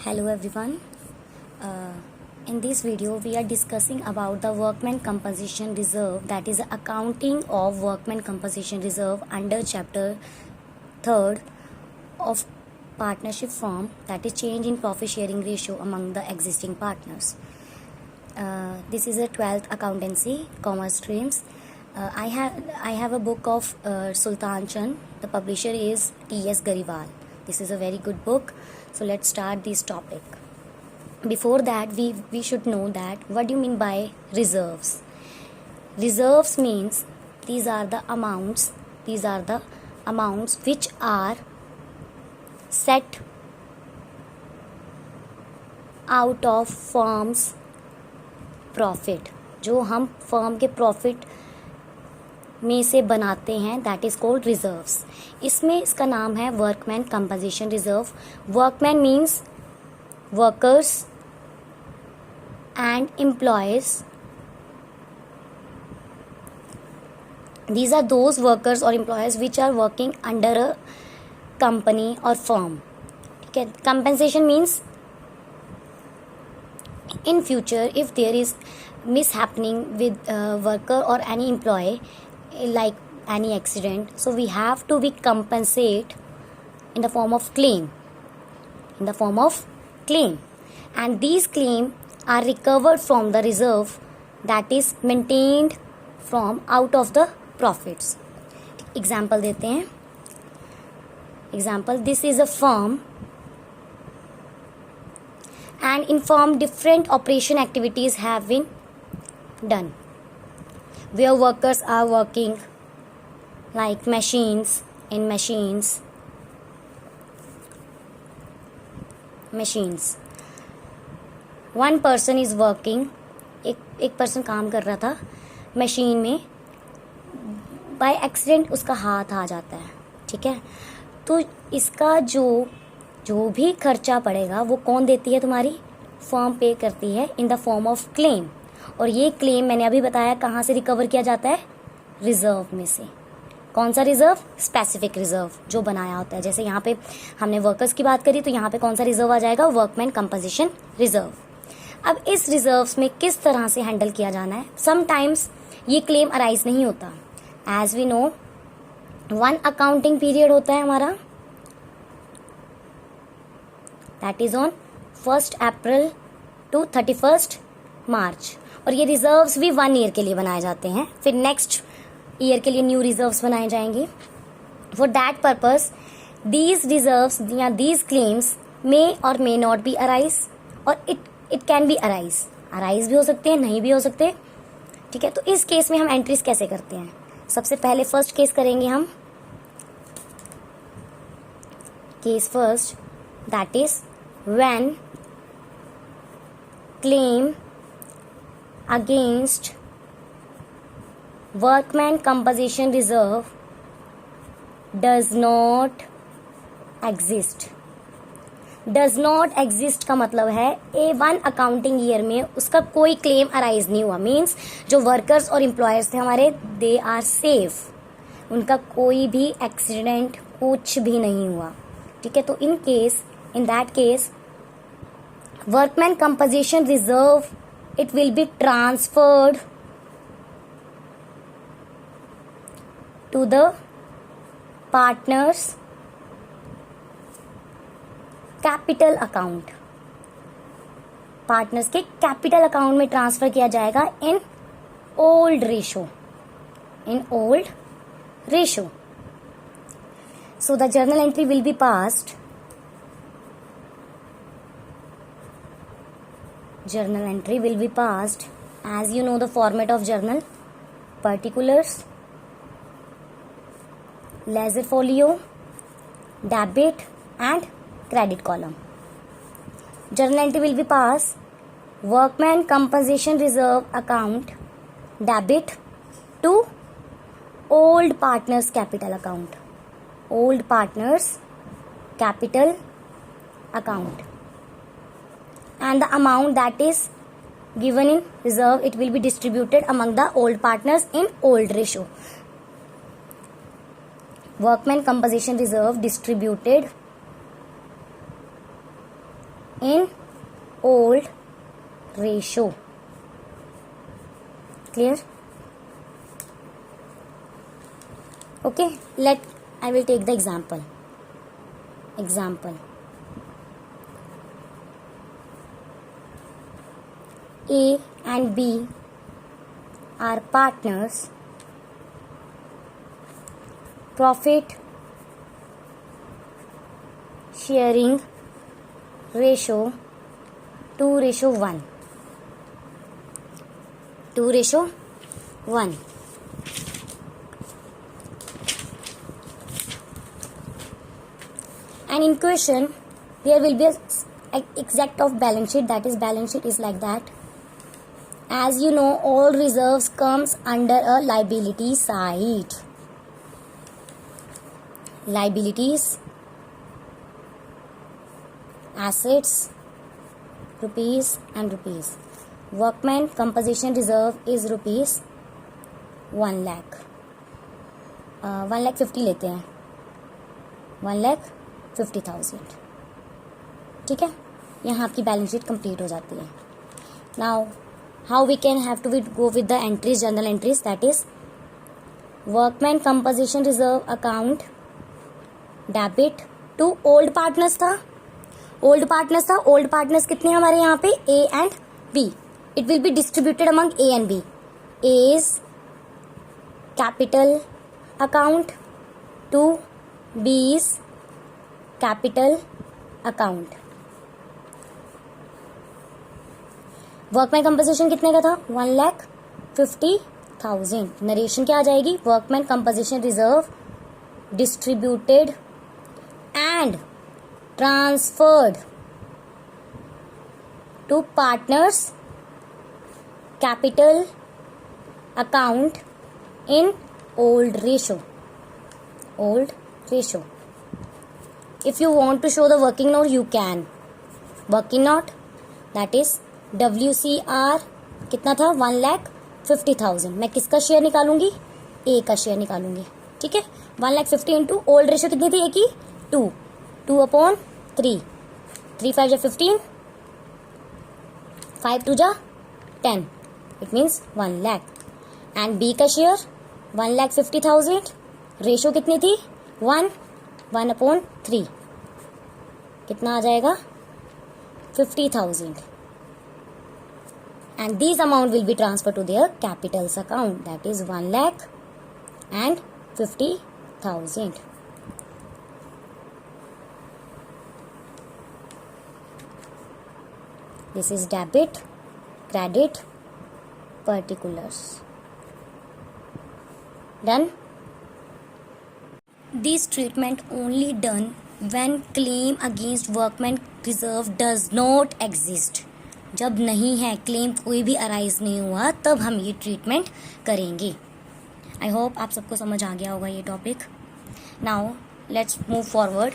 Hello everyone. Uh, in this video we are discussing about the workman compensation reserve, that is accounting of workman compensation reserve under chapter 3rd of partnership form, that is change in profit sharing ratio among the existing partners. This is a 12th accountancy commerce streams. I have a book of Sultan Chand. The publisher is T.S. Gariwal. This is a very good book. So let's start this topic. Before that, we should know that what do you mean by reserves? Reserves means these are the amounts which are set out of firm's profit, जो हम firm के profit में से बनाते हैं, that is called reserves. इसमें इसका नाम है workman compensation reserve. Workman means workers and employees. These are those workers और employees which are working under a company और फर्म. ठीक है. Compensation means in future if there is mishappening with worker or any employee, like any accident, so we have to be compensate in the form of claim, and these claim are recovered from the reserve that is maintained from out of the profits. Example देते हैं. Example, this is a firm and in firm different operation activities have been done where workers are working like machines. One person is working, एक person काम कर रहा था machine में. By accident उसका हाथ आ जाता है. ठीक है. तो इसका जो भी खर्चा पड़ेगा वो कौन देती है? तुम्हारी फर्म पे करती है in the form of claim. और ये क्लेम मैंने अभी बताया कहाँ से रिकवर किया जाता है? रिजर्व में से. कौन सा रिजर्व? स्पेसिफिक रिजर्व जो बनाया होता है. जैसे यहाँ पे हमने वर्कर्स की बात करी तो यहाँ पे कौन सा रिजर्व आ जाएगा? Workman compensation reserve. अब इस रिजर्व्स में किस तरह से हैंडल किया जाना है? समटाइम्स ये क्लेम अराइज नहीं होता. As we know, 1 accounting period होता है हमारा, that is on 1st April to 31st March. और ये रिजर्व्स भी 1 ईयर के लिए बनाए जाते हैं. फिर नेक्स्ट ईयर के लिए न्यू रिजर्व्स बनाए जाएंगे. For that purpose these reserves या दीज क्लेम्स मे और मे नॉट बी अराइज, और इट कैन बी अराइज भी हो सकते हैं, नहीं भी हो सकते. ठीक है. तो इस केस में हम एंट्रीज कैसे करते हैं? सबसे पहले फर्स्ट केस करेंगे हम. Case first, that is when claim against workman compensation reserve does not exist. का मतलब है A1 अकाउंटिंग ईयर में उसका कोई क्लेम अराइज नहीं हुआ. मीन्स जो वर्कर्स और एम्प्लॉयर्स थे हमारे, दे आर सेफ. उनका कोई भी एक्सीडेंट कुछ भी नहीं हुआ. ठीक है. तो in that case workman compensation reserve, it will be transferred to the partners capital account. Partners के कैपिटल अकाउंट में ट्रांसफर किया जाएगा इन old ratio. So the journal entry will be passed. As you know the format of journal: particulars, ledger folio, debit and credit column. Journal entry will be passed: workman compensation reserve account debit to old partners capital account. And the amount that is given in reserve, it will be distributed among the old partners in old ratio. Workman compensation reserve distributed in old ratio. Clear? Okay, I will take the example. A and B are partners. Profit sharing ratio 2:1. 2:1. And in question, there will be a exact of balance sheet. That is, balance sheet is like that. As you know, all reserves comes under a liability side. Liabilities, assets, rupees and rupees. Workman composition reserve is rupees 1 lakh. 1,50,000 लेते हैं. 1,50,000. ठीक है, यहाँ आपकी balance sheet complete हो जाती है. Now how we can have to go with the entries, journal entries, that is workman composition reserve account debit to old partners था. old partners कितने हमारे यहाँ पे? A and B. It will be distributed among A and B. A's capital account to B's capital account. Workman compensation कितने का था? 1,50,000. Narration क्या आ जाएगी? Workman compensation reserve distributed and transferred to partners capital account in old ratio. If you want to show the working note, you can. Working note, that is WCR कितना था? 1,50,000. मैं किसका शेयर निकालूंगी? ए का शेयर निकालूंगी. ठीक है, 1,50,000 इंटू ओल्ड रेशो कितनी थी? ए की 2/3. 3 5 15, 5 2 10. It means 1 lakh. And B का शेयर 1,50,000. रेशो कितनी थी? 1/3. कितना आ जाएगा? 50,000. And these amount will be transferred to their capitals account, that is 1,50,000. This is debit, credit, particulars. Done? This treatment only done when claim against workman reserve does not exist. जब नहीं है, claim कोई भी arise नहीं हुआ, तब हम ये ट्रीटमेंट करेंगे. आई होप आप सबको समझ आ गया होगा ये topic. Now let's move forward.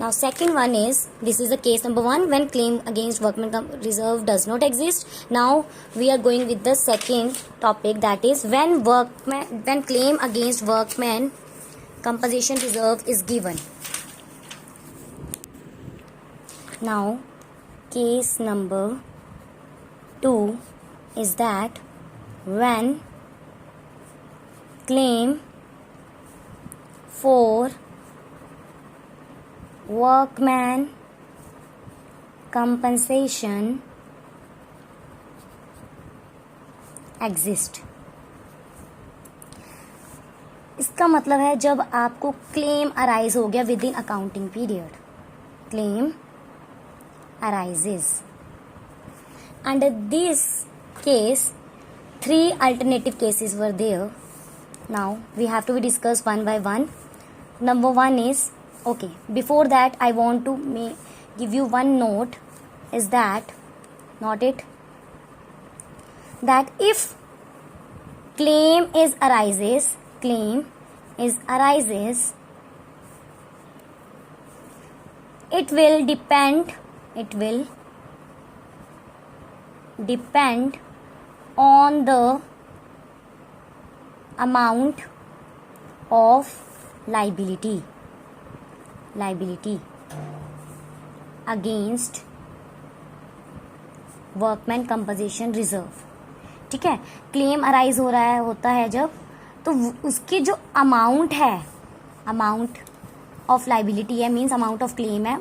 Now second one is, this is the case number 1 when claim against workman reserve does not exist. Now we are going with the second topic, that is when claim against workman compensation reserve is given. Now case number 2 is that when claim for workman compensation exist. इसका मतलब है जब आपको claim arise हो गया with in accounting period. Claim arises. Under this case, 3 alternative cases were there. Now we have to discuss one by one. Number 1 is, okay, before that I want to give you one note, is that, note it, that if claim arises, it will depend on the amount of liability against workman compensation reserve, ठीक है। Claim arise हो रहा होता है जब, तो उसकी जो अमाउंट है, अमाउंट ऑफ लाइबिलिटी है, मीन्स अमाउंट ऑफ क्लेम है,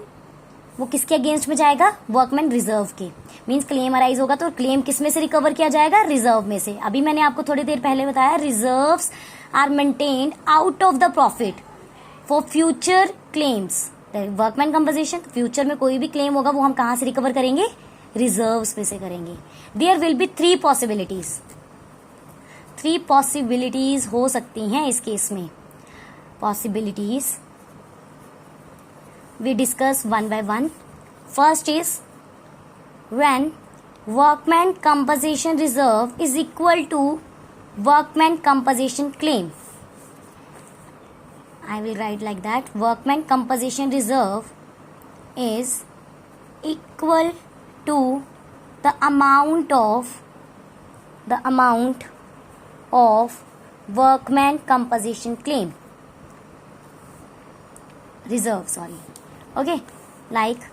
वो किसके अगेंस्ट में जाएगा, वर्कमैन रिजर्व के। मीन्स क्लेम अराइज होगा तो क्लेम किस में से रिकवर किया जाएगा, रिजर्व में से। अभी मैंने आपको थोड़ी देर पहले बताया, reserves are maintained out of the profit for future claims. Workman compensation, future में कोई भी क्लेम होगा वो हम कहां से रिकवर करेंगे, रिजर्व्स में से करेंगे। There will be three possibilities हो सकती हैं इस केस में। Possibilities we discuss one by one. First is when workman compensation reserve is equal to workman compensation claim. I will write like that. Workman compensation reserve is equal to the amount of workman compensation claim. Reserve, sorry. Okay, like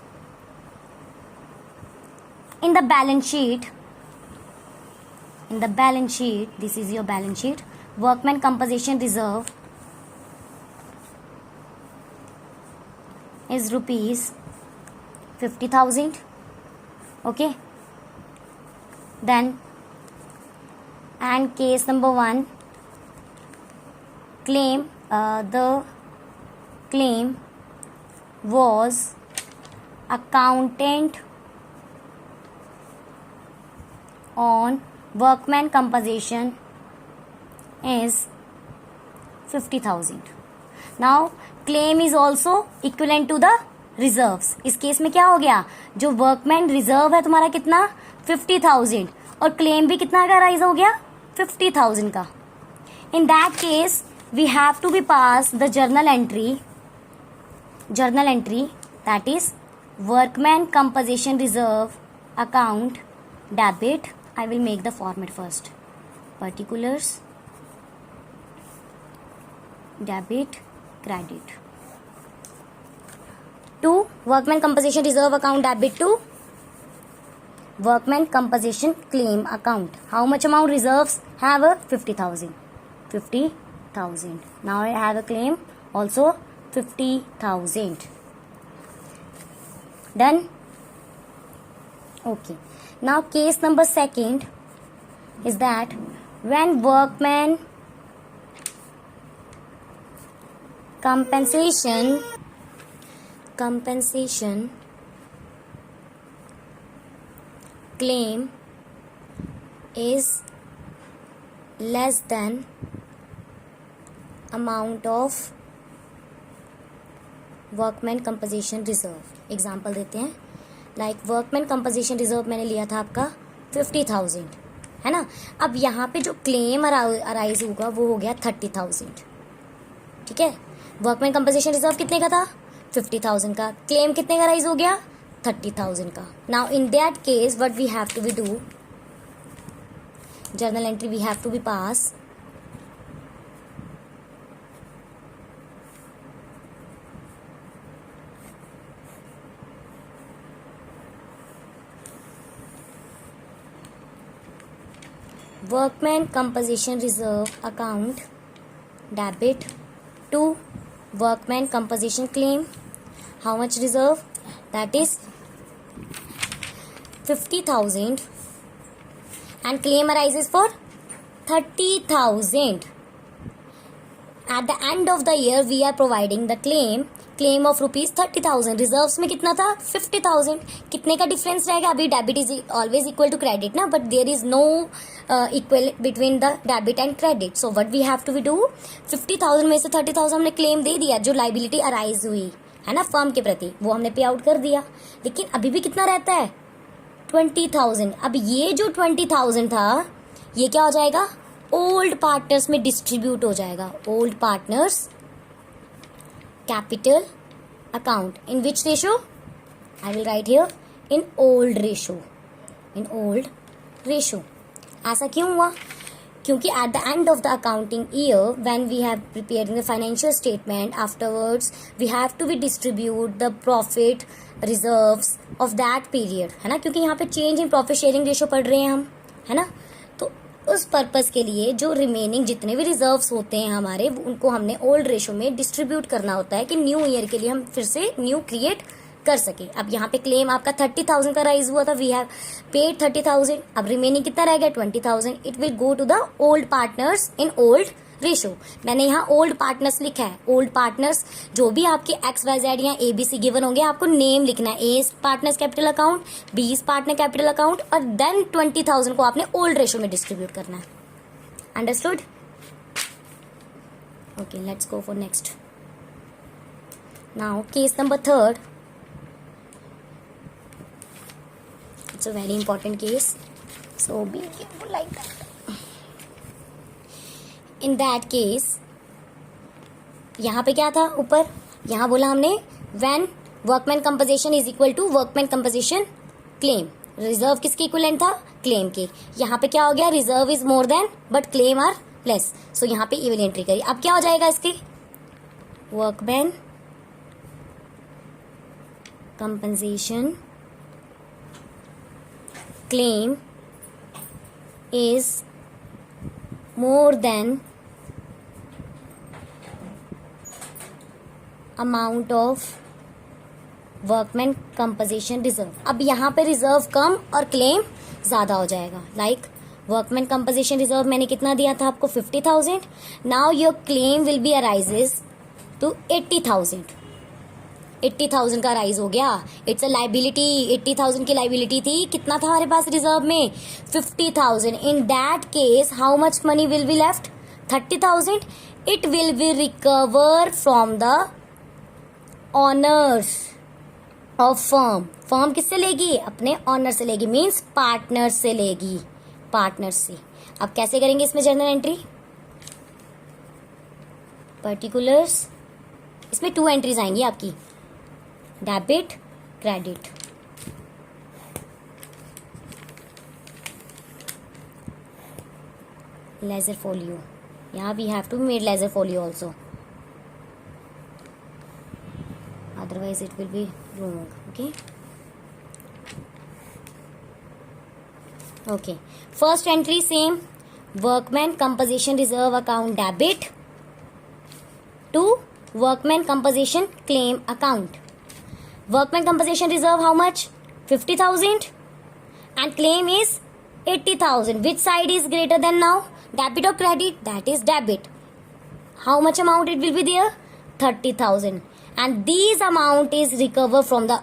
in the balance sheet, this is your balance sheet. Workman compensation reserve is rupees 50,000. Okay, then and case number 1, claim, the claim was accounted on workman compensation is 50,000. Now claim is also equivalent to the reserves. इस केस में क्या हो गया, जो workman reserve है तुम्हारा कितना, 50,000, और क्लेम भी कितना का राइज हो गया, 50,000 का। In that case we have to be pass the journal entry that is workman compensation reserve account debit. I will make the format first. Particulars, debit, credit. To workman compensation reserve account debit to workman compensation claim account. How much amount reserves have? 50,000. 50,000. Now I have a claim also 50,000. Done? Okay. Now case number 2 is that when workman compensation claim is less than amount of workman compensation reserve. Example देते हैं, like workman compensation reserve मैंने लिया था आपका 50,000, है ना। अब यहाँ पे जो क्लेम अराइज होगा वो हो गया 30,000, ठीक है। वर्कमैन कंपनसेशन रिजर्व कितने का था, 50,000 का, क्लेम कितने का राइज हो गया, 30,000 का। Now in that case what we have to be do, journal entry we have to be pass workman compensation reserve account debit to workman compensation claim. How much reserve? That is 50,000 and claim arises for 30,000. At the end of the year we are providing the claim of rupees 30,000. Reserves में कितना था, 50,000. कितने का difference रहेगा, अभी debit is always equal to credit ना, but there is no equal between the debit and credit. So what we have to be do, 50,000 में से 30,000 हमने क्लेम दे दिया, जो लाइबिलिटी अराइज हुई है ना फर्म के प्रति, वो हमने पे आउट कर दिया. लेकिन अभी भी कितना रहता है, 20,000. अब ये जो 20,000 था ये क्या हो जाएगा, ओल्ड पार्टनर्स में डिस्ट्रीब्यूट हो जाएगा. Old partners capital account in which ratio, I will write here in old ratio. ऐसा क्यों हुआ, क्योंकि at the end of the accounting year when we have preparing the financial statement afterwards we have to be distribute the profit reserves of that period, है ना, क्योंकि यहाँ पे change in profit sharing ratio पढ़ रहे हैं हम, है ना। तो उस पर्पस के लिए जो रिमेनिंग जितने भी रिजर्व्स होते हैं हमारे, उनको हमने ओल्ड रेशो में डिस्ट्रीब्यूट करना होता है कि न्यू ईयर के लिए हम फिर से न्यू क्रिएट कर सके। अब यहाँ पे क्लेम आपका 30,000 का राइज हुआ था, वी हैव पेड 30,000, अब रिमेनिंग कितना रह गया 20,000, it will go to the old partners in old ratio. मैंने यहाँ ओल्ड पार्टनर्स लिखा है। ओल्ड पार्टनर्स जो भी आपके XYZ या ABC गिवन होंगे, आपको नेम लिखना है। A partners capital account, B partner capital account, और देन 20,000 को आपने ओल्ड रेशो में डिस्ट्रीब्यूट करना है। Understood? Okay, let's go for next. Now case number 3rd. It's a very important case, so be careful like that. In that case, यहाँ पे क्या था ऊपर, यहाँ बोला हमने when workman compensation is equal to workman compensation claim. Reserve किसके equivalent था? क्लेम के। यहाँ पे क्या हो गया? Reserve is more than but claim are less, so यहाँ पे इवल एंट्री करी। अब क्या हो जाएगा इसके? Workman compensation claim is more than amount of workman compensation reserve. अब यहाँ पे रिजर्व कम और क्लेम ज्यादा हो जाएगा। लाइक वर्कमैन कंपनसेशन रिजर्व मैंने कितना दिया था आपको? 50,000। Now your claim will be arises to 80,000। 80,000 का राइज हो गया। It's a liability. 80,000 की लाइबिलिटी थी, कितना था हमारे पास रिजर्व में? 50,000। इन that case how much money will be left? 30,000। It will be recover from the honours of firm. Firm किससे लेगी? अपने ऑनर से लेगी, मीन्स पार्टनर से लेगी, पार्टनर से। अब कैसे करेंगे इसमें जर्नल एंट्री? पर्टिकुलर्स, इसमें 2 एंट्रीज आएंगी आपकी, डेबिट क्रेडिट। लेजर फोलियो, यहाँ we have to made ledger folio also, otherwise it will be wrong. Okay, first entry same, workman compensation reserve account debit to workman compensation claim account. Workman compensation reserve how much? 50,000 and claim is 80,000. Which side is greater than now? Debit or credit? That is debit. How much amount it will be there? 30,000. And these amount is recovered from the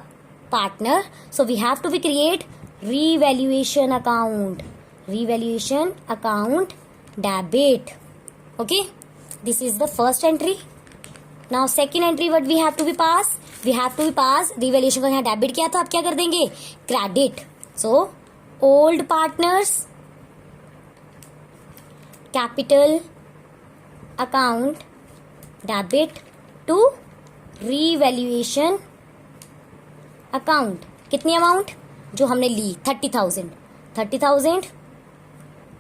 partner. So we have to create revaluation account. Revaluation account debit. Okay. This is the first entry. Now second entry what we have to be pass? We have to be pass revaluation को यहाँ debit किया था, अब क्या कर देंगे? Credit. So old partners capital account debit to revaluation account. कितनी amount? जो हमने ली 30,000.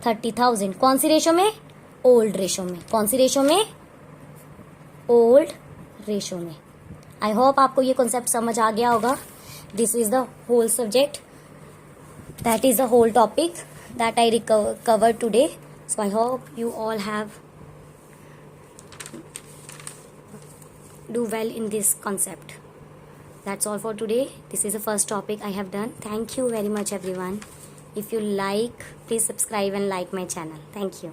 30,000 कौन सी रेशो में? ओल्ड रेशो में. कौन सी रेशो में? ओल्ड रेशो में. आई होप आपको ये कॉन्सेप्ट समझ आ गया होगा. This is the whole subject, that is the whole topic that I covered today. So I hope you all have do well in this concept. That's all for today. This is the first topic I have done. Thank you very much everyone. If you like, please subscribe and like my channel. Thank you.